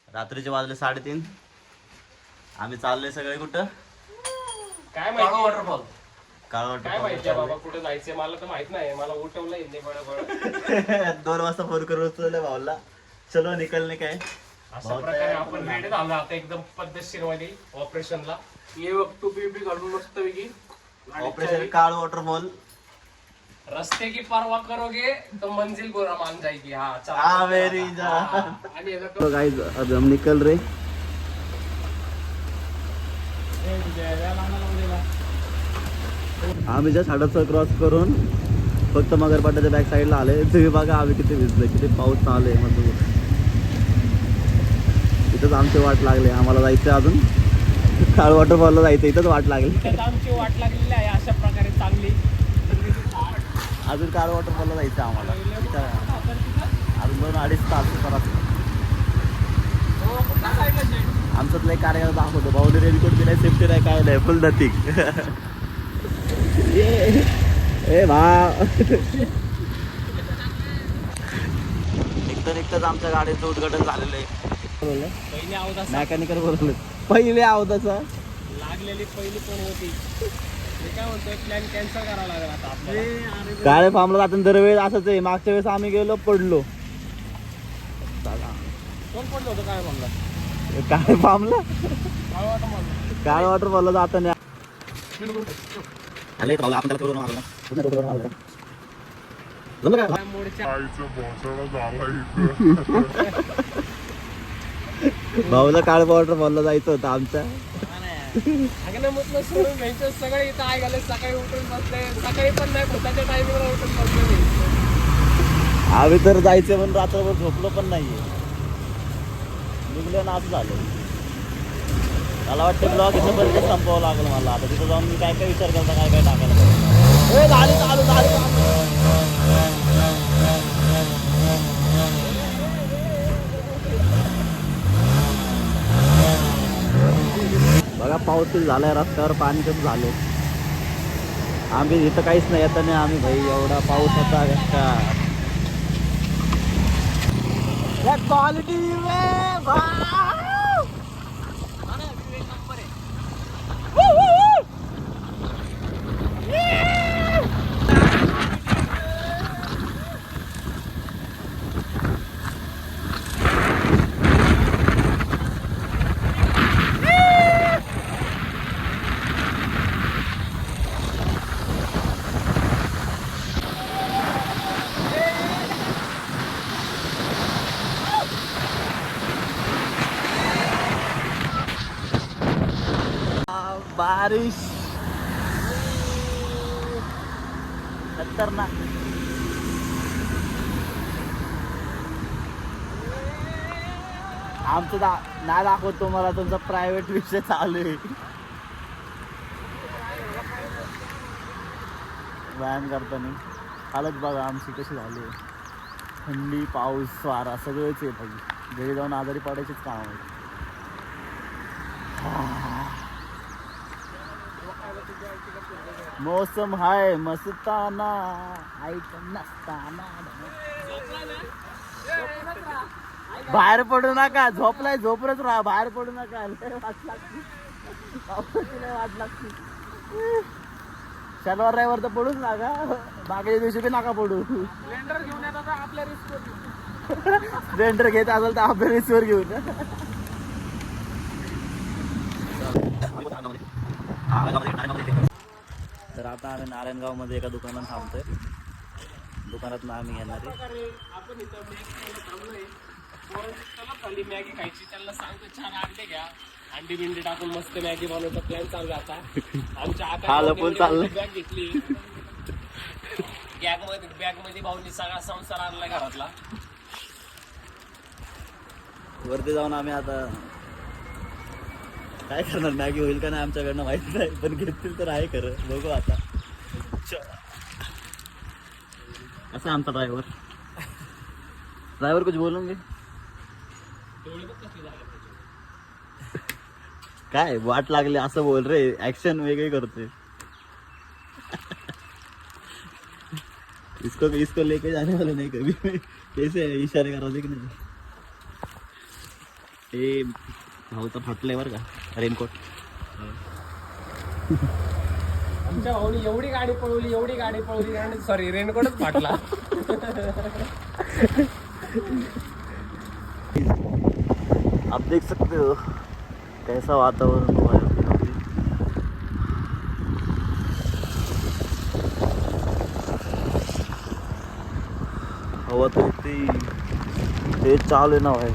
रात्रीचे वाजले 3:30. आम्ही चाललोय सगळे कुठं काय माहिती वॉटरफॉल काय माहिती बाबा कुठे जायचंय मला तर माहित नाही. मला उठवलंय बळ 2 वाजता फोन करून उचलले भाऊला. चलो निकलने काय अशा प्रकारे आपण रेडी झालो आता एकदम पद्धतशीर मध्ये ऑपरेशनला. ये बघ टोपी घालून मस्त पैकी ऑपरेशन काळ वॉटरफॉल. रस्ते की परवा करोगे तो मंजिल गोरा मान जाएगी. हाँ मेरी जान. आणि तो गाइस अब हम निकल रहे. आम्ही जस्ट हडपसर क्रॉस करून फक्त मगरपाटाच्या बॅक साईडला आले. तुम्ही बघा आम्ही किती भिजलोय, किती पाऊस चालू आहे. मस्त इथंच आमची वाट लागली. आम्हाला जायचं अजून काळ वॉटरफॉलला जायचं. इथंच वाट लागली. आमची वाट लागलेली आहे अशा प्रकारे चांगली. अजून काळ वॉटरफॉलला जायचं आम्हाला. अजून 2-2.5 तास परत. आमच्यातलं एक कार्यक्रम दाखवतो. भाऊने रेनकोट दिलाय, सेफ्टी नाही काय नाही, फुल नथिंग. ए भा निघताच आमच्या गाडीचं उद्घाटन झालेलं आहे. मेकॅनिकल बोलवलं. पहिले अवताचं लागलेली पहिली पण होती. काय म्हणतोय प्लॅन कॅन्सल करावा लागेल आता आपल्याला. काळे फार्मला जाताना दरवेळेस असंच आहे. मागच्या वेळेस आम्ही गेलो पडलो. कोण पडलं होतं काय म्हणला काळे फार्मला काळ वॉटरफॉलला जाताना भाऊला काळ वॉटरफॉलला जायचं होतं आमच्या. सोडून घ्यायचं सगळे इथं आहे घाले. सकाळी उठून बसले. सकाळी पण नाही भूताच्या टायमिंगला उठून बसले. आम्ही तर जायचे पण रात्रभर झोपलो पण नाहीये. निघलं ना असं झालं. मला वाटतं ब्लॉग इथं पर्यंत संपवावं लागलं मला. आता तिथं जाऊन मी काय काय विचार करता काय काय टाकायला पाहिजे. बघा पाऊस झालाय. रस्त्यावर पाणी कसं झालं. आम्ही इथं काहीच नाही येत नाही. आम्ही भाई एवढा पाऊस होता का क्वालिटी बारिश खतरनाक. आमचं नाही दाखवतो मला. तुमचा प्रायव्हेट विषय चालू आहे. व्यायाम करताना हालत बघा आमची कशी झाली. थंडी पाऊस वारा सगळंच आहे पाहिजे. घरी जाऊन आजारी पडायचीच काम आहे. मौसम हाय मस्ताना ऐकून नसताना. बाहेर पडू नका. झोपलंच राहा. बाहेर पडू नका. वाट लागते. शनिवार रविवार तर पडूच नका. बाकीच्या दिवशी बी नका पडू. स्प्लेंडर घेऊन येतात आपल्या रिस्क. स्प्लेंडर घेत असेल तर आपल्या रिस्कवर घेऊन. तर आता आम्ही नारायणगाव मध्ये एका दुकानात थांबतोय. दुकानात आम्ही येणार आहे. आपण इथं थांबलोय. खाली मॅगी खायची. त्यांना सांगतो 4 अंडे घ्या. अंडी बिंडी टाकून मस्त मॅगी बनवतो. प्लॅन चालू आता. आमच्या आता बॅग घेतली. बॅग मध्ये भाऊनी सगळा संसार आणला घरातला. वरती जाऊन आम्ही आता काय करणार. मॅगी होईल का नाही आमच्याकडनं माहिती नाही. पण घेतील तर आहे खरं. बघू आता. असं आमचा ड्रायव्हर कुछ बोलून काय वाट लागली असं बोल रे. ऍक्शन वेगळी करते. इसको लेके जाने वाले नहीं कभी कैसे इशारे करा दे की नाही हे भाऊ तर फाटलंय बरं का रेनकोट आमच्या भाऊनी एवढी गाडी पळवली आणि सॉरी रेनकोटच फाटला. आप देख सकते हो कैसा वातावरण हुआ है अभी. हवा तर इतकी तेज चालू आहे ना भाई.